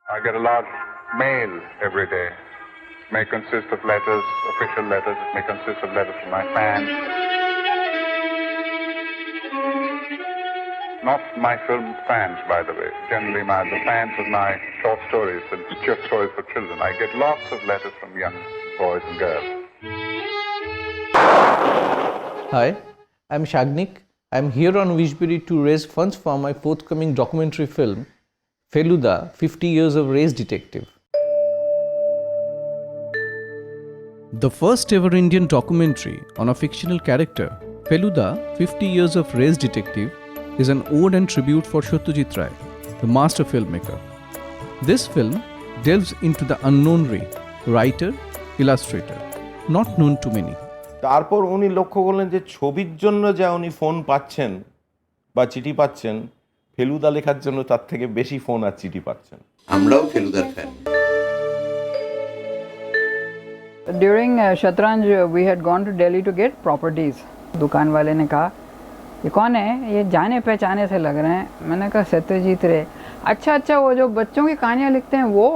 I get a lot of mail every day. It may consist of letters, official letters. It may consist of letters from my fans. Not my film fans, by the way. Generally, the fans of my short stories and picture stories for children. I get lots of letters from young boys and girls. Hi, I'm Shagnik. I'm here on Wishbury to raise funds for my forthcoming documentary film, Feluda, 50 Years of Race Detective. The first ever Indian documentary on a fictional character, Feluda, 50 Years of Race Detective, is an ode and tribute for Satyajit Ray, the master filmmaker. This film delves into the unknown Ray, writer, illustrator, not known to many. তারপর উনি লক্ষ্য করলেন যে ছবির জন্য যা উনি phone পাচ্ছেন বা চিঠি পাচ্ছেন, ফেলুদা লেখার জন্য তার থেকে বেশি ফোন আর চিঠি পাচ্ছেন। আমরাও ফেলুদার fan. During Shatranj, we had gone to Delhi to get properties. दुकान वाले ने कहा, ये कौन है? ये जाने पहचाने से लग रहे हैं। मैंने कहा सत्यजीत रे। अच्छा, वो जो बच्चों की कहानियाँ लिखते हैं वो।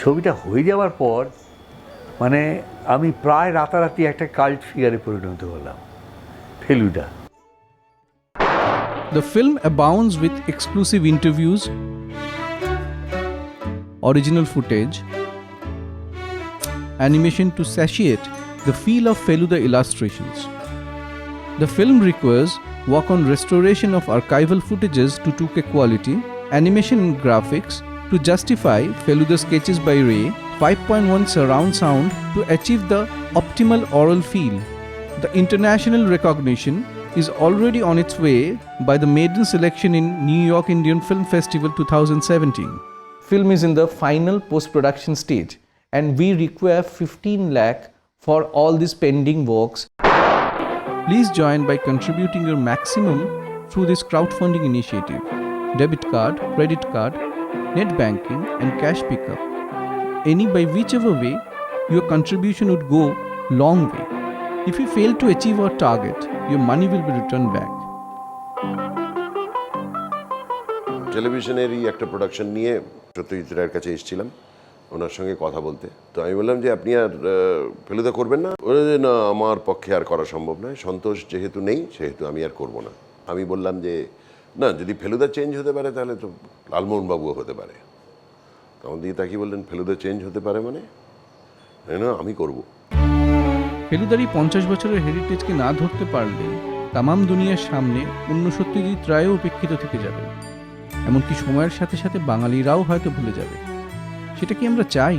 ছবিটা হয়ে যাওয়ার পর মানে আমি প্রায় রাতারাতি একটা কাল্ট ফিগারে পরিণত হলাম, Feluda. The film abounds with exclusive interviews, original footage, animation to satiate the feel of Feluda illustrations. The film requires work on restoration of archival footages to 2K quality, animation and graphics to justify Feluda sketches by Ray, 5.1 surround sound to achieve the optimal oral feel. The international recognition is already on its way by the maiden selection in New York Indian Film Festival 2017. Film is in the final post-production stage and we require 15 lakh for all these pending works. Please join by contributing your maximum through this crowdfunding initiative. Debit card, credit card, net banking and cash pickup. Any by whichever way, your contribution would go long way. If you fail to achieve our target, your money will be returned back. টেলিভিশনেরই একটা production নিয়ে সত্যজিৎ রায়ের কাছে এসেছিলাম ওনার সঙ্গে কথা বলতে। তো আমি বললাম যে আপনি আর ফেলুদা করবেন না? বলে যে না, আমার পক্ষে আর করা সম্ভব নয়, সন্তোষ যেহেতু নেই সেহেতু আমি আর করব না। আমি বললাম যে না, যদি ফেলুদা চেঞ্জ হতে পারে তাহলে তো লালমোহনবাবুও হতে পারে। তখন দিয়ে তাকিয়ে বললেন ফেলুদা চেঞ্জ হতে পারে মানে? না, আমি করব। ফেলুদার এই 50 বছরের হেরিটেজকে না ধরতে পারলে তামাম দুনিয়ার সামনে অন্য সত্যজিৎ রায়ও উপেক্ষিত থেকে যাবে, এমনকি সময়ের সাথে সাথে বাঙালিরাও হয়তো ভুলে যাবে। সেটা কি আমরা চাই?